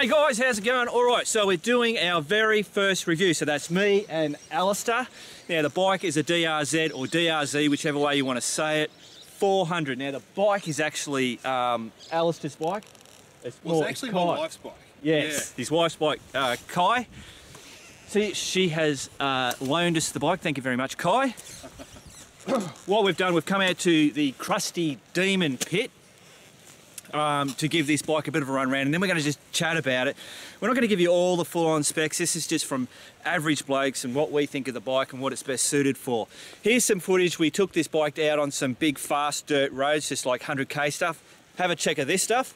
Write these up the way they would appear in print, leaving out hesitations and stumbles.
Hey guys, how's it going? All right, so we're doing our very first review. So that's me and Alastair. Now the bike is a DR-Z or DR-Z, whichever way you want to say it, 400. Now the bike is actually Alastair's bike. It's actually my wife's bike. Yes, yeah. His wife's bike, Kai. See, she has loaned us the bike. Thank you very much, Kai. What we've done, we've come out to the Crusty Demon Pit to give this bike a bit of a run around, and then we're going to just chat about it. We're not going to give you all the full-on specs. This is just from average blokes and what we think of the bike and what it's best suited for. Here's some footage. We took this bike out on some big fast dirt roads, just like 100k stuff. Have a check of this stuff.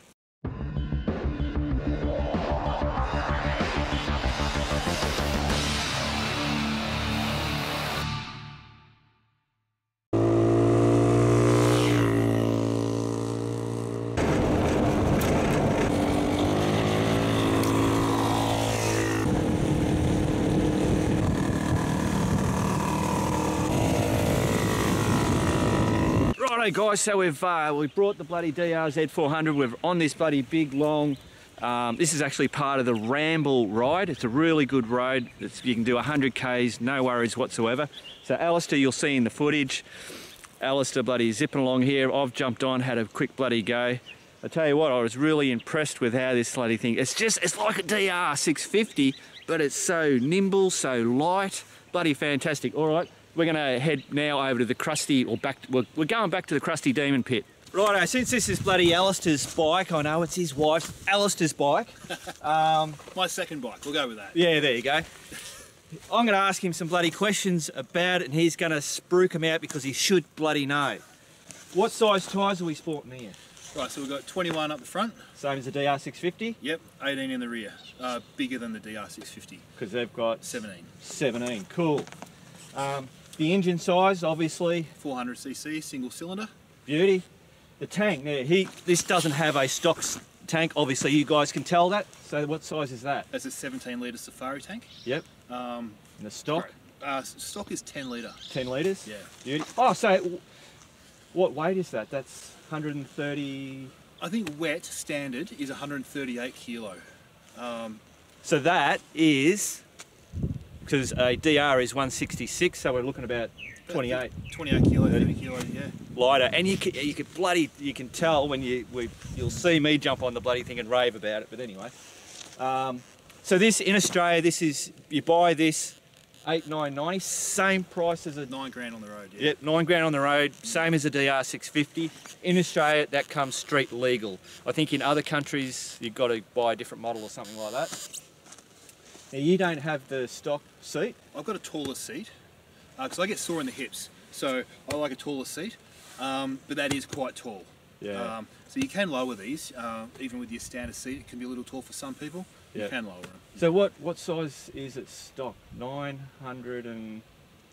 Righto guys, so we brought the bloody DR-Z400. We're on this bloody big long, this is actually part of the Ramble ride. It's a really good road. You can do 100 Ks, no worries whatsoever. So Alastair, you'll see in the footage, Alastair bloody zipping along here. I've jumped on, had a quick bloody go. I tell you what, I was really impressed with how this bloody thing, it's like a DR650, but it's so nimble, so light, bloody fantastic. All right. We're going to head now over to the Crusty, or back. We're going back to the Crusty Demon Pit. Righto, since this is bloody Alastair's bike, I know it's his wife's, Alastair's bike. My second bike, we'll go with that. Yeah, there you go. I'm going to ask him some bloody questions about it, and he's going to spruik them out because he should bloody know. What size tyres are we sporting here? Right, so we've got 21 up the front. Same as the DR650? Yep, 18 in the rear. Bigger than the DR650. Because they've got 17. 17, cool. The engine size, obviously 400cc, single cylinder. Beauty. The tank, now this doesn't have a stock tank, obviously you guys can tell that. So what size is that? That's a 17 litre Safari tank. Yep. And the stock? Stock is 10 litre. 10 litres? Yeah. Beauty. Oh, so what weight is that? That's 130... I think wet standard is 138 kilo. So that is... Because a DR is 166, so we're looking about 28. 28 kilos, 30 kilos, yeah. Lighter, and you can tell when you'll see me jump on the bloody thing and rave about it. But anyway, so this in Australia, you buy this 8,990, same price as a $9 grand on the road. Yeah. Yep, $9 grand on the road, same as a DR650. In Australia, that comes street legal. I think in other countries, you've got to buy a different model or something like that. Now you don't have the stock seat? I've got a taller seat because I get sore in the hips, so I like a taller seat, but that is quite tall. Yeah. So you can lower these, even with your standard seat. It can be a little tall for some people. Yeah. You can lower them. So what size is it stock? 900 and...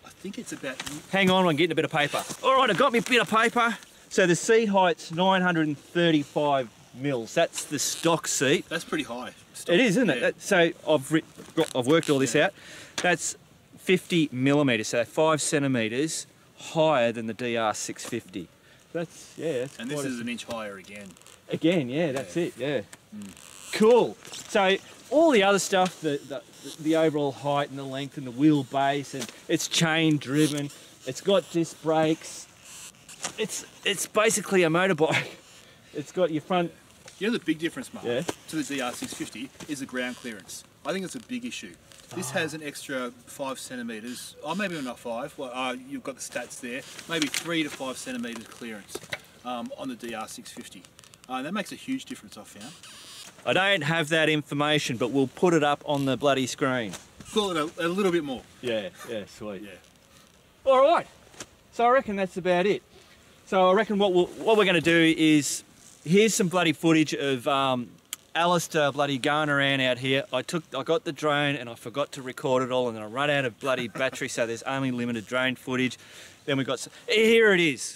I think it's about... Hang on, I'm getting a bit of paper. All right, I've got me a bit of paper. So the seat height's 935 mils. That's the stock seat. That's pretty high. It is, isn't it? So I've worked all this out. That's 50 millimetres, so 5 centimetres higher than the DR650. That's, yeah. That's and this is an inch higher again. Again, yeah, that's it, yeah. Cool. So all the other stuff, the overall height and the length and the wheelbase, and it's chain driven, it's got disc brakes. It's basically a motorbike. It's got your front... You know the big difference, Mark, yeah, to the DR650 is the ground clearance. I think it's a big issue. This has an extra 5 centimetres, or maybe not 5, well, you've got the stats there, maybe 3 to 5 centimetres clearance on the DR650. That makes a huge difference, I found. I don't have that information, but we'll put it up on the bloody screen. Call it a little bit more. Yeah, sweet. Yeah. All right, so I reckon that's about it. So I reckon what we're going to do is, here's some bloody footage of Alastair bloody going around out here. I got the drone and I forgot to record it all, and then I ran out of bloody battery, so there's only limited drone footage. Then we got here it is.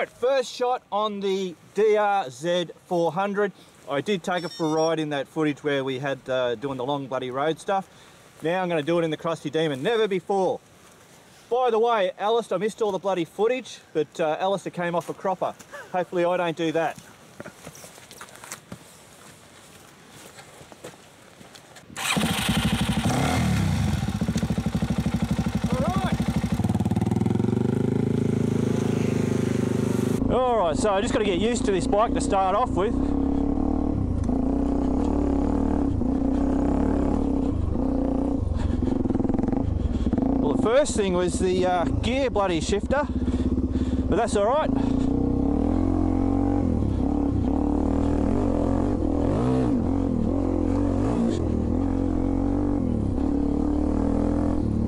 Alright, first shot on the DR-Z400. I did take it for a ride in that footage where we had doing the long bloody road stuff. Now I'm going to do it in the Crusty Demon. Never before. By the way, Alastair, I missed all the bloody footage, but Alastair came off a cropper. Hopefully I don't do that. Alright, so I just got to get used to this bike to start off with. Well, the first thing was the gear bloody shifter, but that's alright.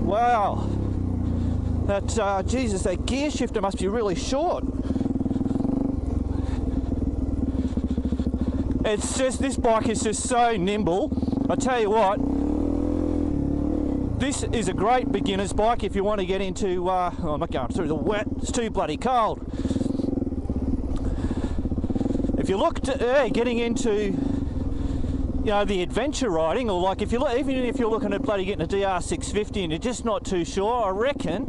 Wow, that, Jesus, that gear shifter must be really short. It's just, this bike is just so nimble. I tell you what, this is a great beginner's bike if you want to get into, oh, I'm not going through the wet, it's too bloody cold. If you look to getting into, you know, the adventure riding, or like if you look, even if you're looking at bloody getting a DR-650 and you're just not too sure, I reckon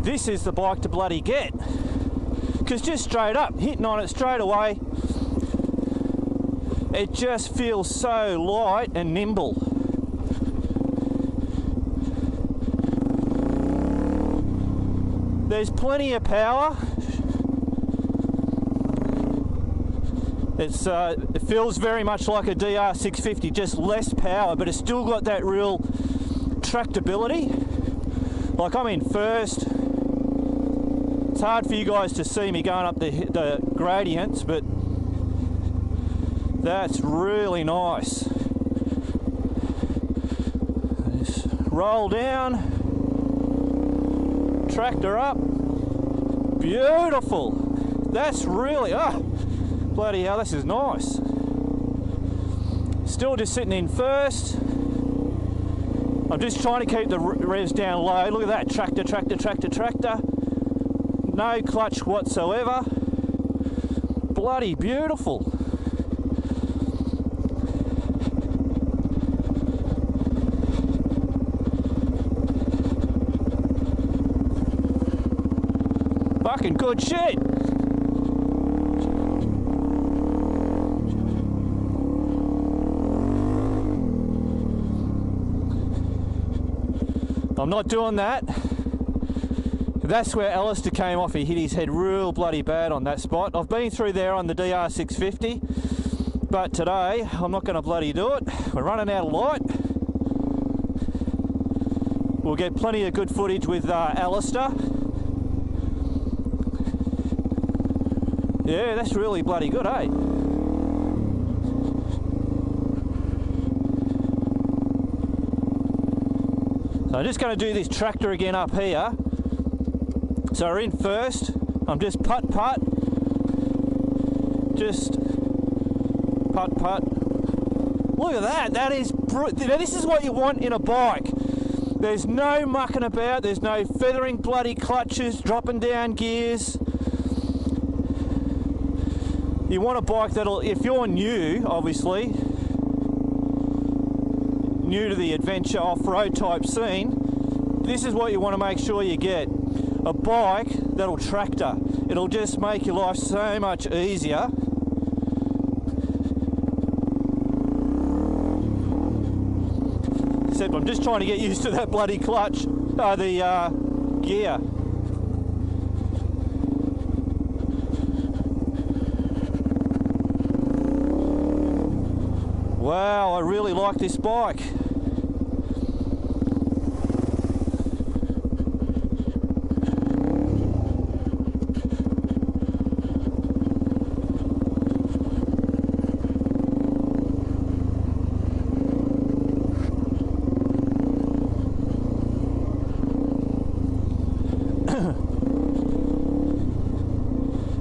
this is the bike to bloody get. Because just straight up, hitting on it straight away, it just feels so light and nimble. There's plenty of power. It feels very much like a DR-650, just less power, but it's still got that real tractability. Like, I'm in first. It's hard for you guys to see me going up the gradients, but that's really nice. Just roll down, tractor up, beautiful. That's really, oh, bloody hell, this is nice. Still just sitting in first. I'm just trying to keep the revs down low. Look at that, tractor, tractor, tractor, tractor. No clutch whatsoever. Bloody beautiful. Fucking good shit. I'm not doing that. That's where Alastair came off. He hit his head real bloody bad on that spot. I've been through there on the DR-650, but today I'm not going to bloody do it. We're running out of light. We'll get plenty of good footage with Alastair. Yeah, that's really bloody good, eh? So I'm just going to do this tractor again up here. So we're in first. I'm just putt-putt. Just putt-putt. Look at that. That is, this is what you want in a bike. There's no mucking about. There's no feathering bloody clutches, dropping down gears. You want a bike that'll, if you're new, obviously, new to the adventure off-road type scene, this is what you want to make sure you get. A bike that'll tractor. It'll just make your life so much easier. Except I'm just trying to get used to that bloody clutch, the gear. Wow, I really like this bike.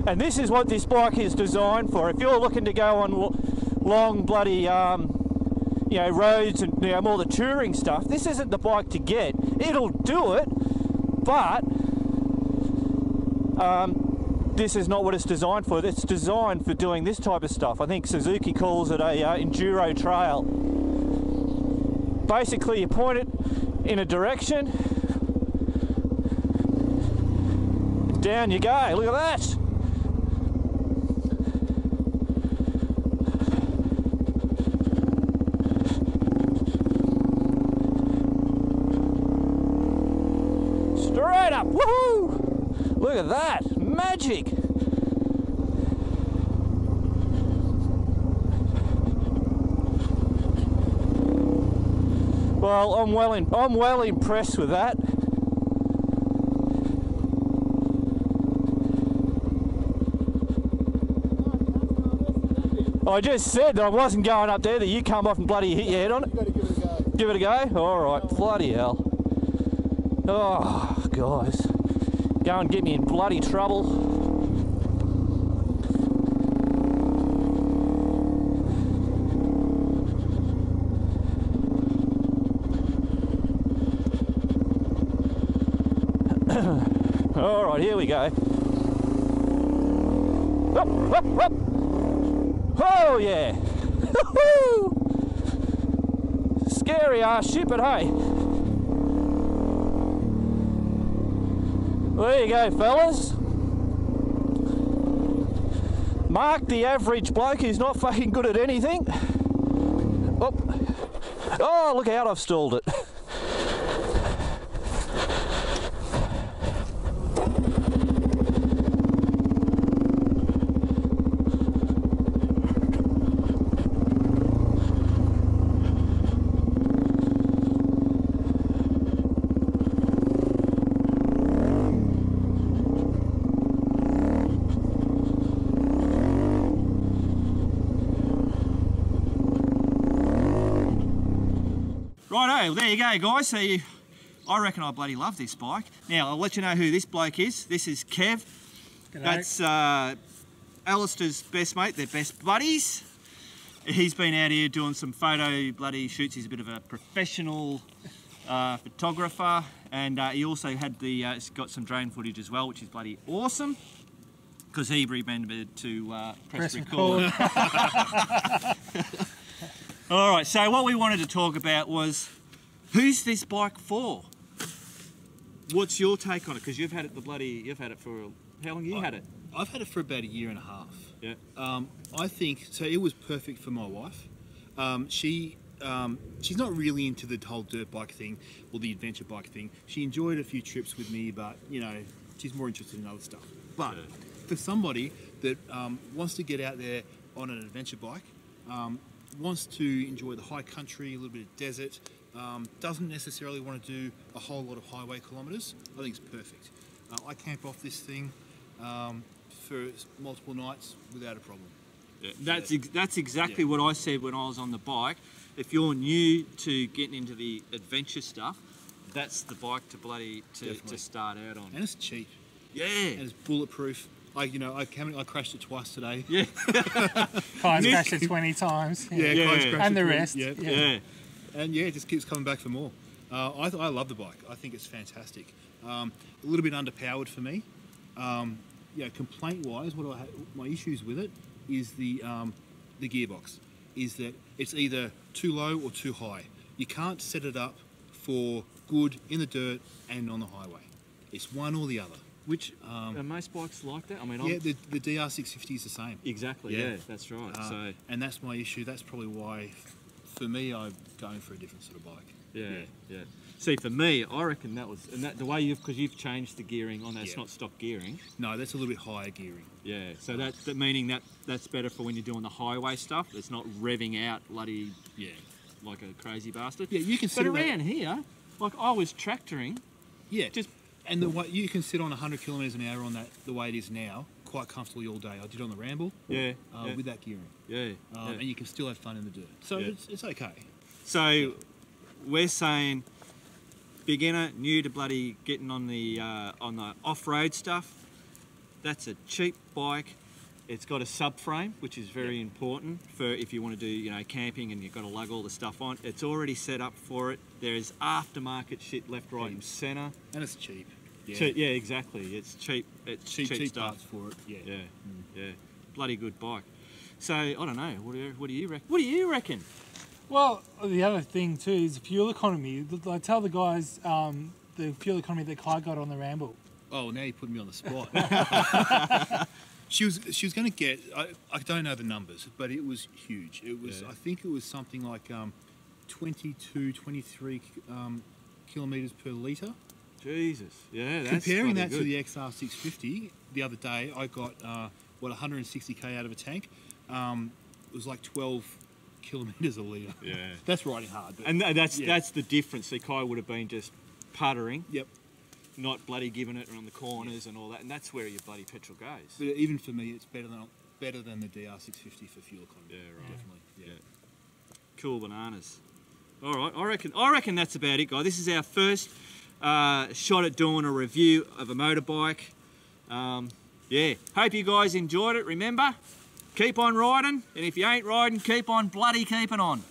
And this is what this bike is designed for. If you're looking to go on long bloody, you know, roads and, you know, more the touring stuff, this isn't the bike to get. It'll do it, but this is not what it's designed for. It's designed for doing this type of stuff. I think Suzuki calls it a enduro trail. Basically, you point it in a direction, down you go. Look at that. Straight up, woohoo! Look at that, magic! Well, I'm well impressed with that. I just said that I wasn't going up there, that you come off and bloody hit your head on it. You've got to give it a go. Give it a go? Alright, bloody hell. Oh, guys. Go and get me in bloody trouble. Alright, here we go. Up, up, up. Oh yeah! Scary ass ship, but hey. There you go, fellas. Mark the average bloke who's not fucking good at anything. Oh, look out, I've stalled it. Righto, there you go, guys. So I reckon I bloody love this bike. Now, I'll let you know who this bloke is. This is Kev. G'day. That's Alastair's best mate. They're best buddies. He's been out here doing some photo bloody shoots. He's a bit of a professional photographer, and he also had he's got some drone footage as well, which is bloody awesome, because he remembered to press record. All right, so what we wanted to talk about was, who's this bike for? What's your take on it? Because you've had it you've had it for, how long have you had it? I've had it for about 1.5 years. Yeah. I think, so it was perfect for my wife. She's not really into the whole dirt bike thing or the adventure bike thing. She enjoyed a few trips with me, but you know, she's more interested in other stuff. But for somebody that wants to get out there on an adventure bike, wants to enjoy the high country, a little bit of desert, doesn't necessarily want to do a whole lot of highway kilometres, I think it's perfect. I camp off this thing for multiple nights without a problem. Yeah, that's exactly what I said when I was on the bike. If you're new to getting into the adventure stuff, that's the bike to start out on. And it's cheap. Yeah. And it's bulletproof. I crashed it twice today. Yeah. Kyle's crashed it 20 times. Yeah. Kyle's crashed And it the 20, rest. Yeah. And yeah, it just keeps coming back for more. I love the bike. I think it's fantastic. A little bit underpowered for me. Complaint-wise, my issues with it is the gearbox. Is that it's either too low or too high. You can't set it up for good in the dirt and on the highway. It's one or the other. Which are most bikes like that? I mean, the DR-650 is the same. Exactly. Yeah, that's right. And that's my issue. That's probably why, for me, I'm going for a different sort of bike. Yeah. See, for me, I reckon that was, and that the way because you've changed the gearing on that, it's not stock gearing. No, that's a little bit higher gearing. Yeah. So that meaning that's better for when you're doing the highway stuff. It's not revving out bloody like a crazy bastard. Yeah, you can. But around here, like I was tractoring. Yeah. And the way you can sit on 100 kilometres an hour on that, the way it is now, quite comfortably all day. I did on the Ramble. With that gearing. And you can still have fun in the dirt. So it's okay. So we're saying beginner, new to bloody getting on the off-road stuff. That's a cheap bike. It's got a subframe, which is very important for if you want to do camping and you've got to lug all the stuff on. It's already set up for it. There's aftermarket shit left, right, and centre. And it's cheap. Yeah, exactly. It's cheap. It's cheap stuff parts for it. Yeah. Yeah, yeah. Bloody good bike. So I don't know. What do you reckon? What do you reckon? Well, the other thing too is fuel economy. I tell the guys the fuel economy that Kai got on the Ramble. Oh, now you put me on the spot. She was going to get. I don't know the numbers, but it was huge. It was. I think it was something like 22, 23 kilometres per litre. Jesus. Yeah. That's Comparing that good. to the XR650, the other day I got 160k out of a tank. It was like 12 kilometres a litre. Yeah. That's riding hard. But And that's the difference. See, Kai would have been just puttering. Yep. Not bloody giving it around the corners and all that, and that's where your bloody petrol goes. But even for me, it's better than the DR650 for fuel economy. Yeah, right. Definitely. Yeah. Cool bananas. All right, I reckon that's about it, guys. This is our first shot at doing a review of a motorbike. Yeah, hope you guys enjoyed it. Remember, keep on riding, and if you ain't riding, keep on bloody keeping on.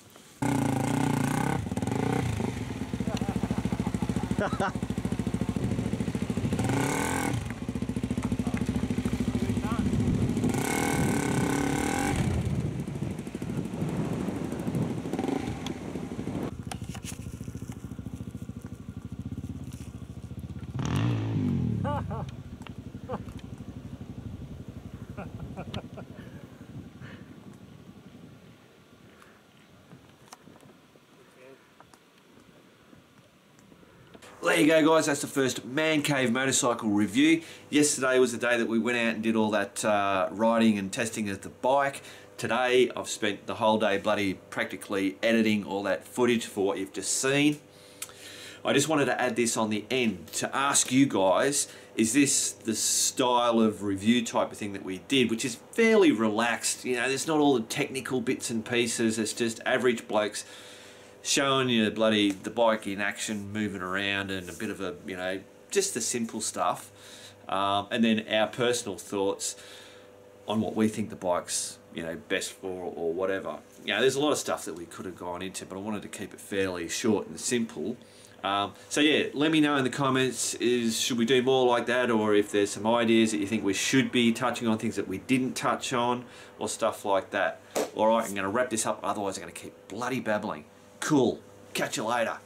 There you go, guys, that's the first Man Cave motorcycle review. Yesterday was the day that we went out and did all that riding and testing of the bike. Today I've spent the whole day bloody practically editing all that footage for what you've just seen. I just wanted to add this on the end to ask you guys, is this the style of review type of thing that we did, which is fairly relaxed? You know, there's not all the technical bits and pieces, it's just average blokes showing you the bike in action, moving around, and a bit of a, you know, just the simple stuff. And then our personal thoughts on what we think the bike's, you know, best for or whatever. You know, there's a lot of stuff that we could have gone into, but I wanted to keep it fairly short and simple. So yeah, let me know in the comments, should we do more like that, or if there's some ideas that you think we should be touching on, things that we didn't touch on, or stuff like that. Alright, I'm going to wrap this up, otherwise I'm going to keep bloody babbling. Cool. Catch you later.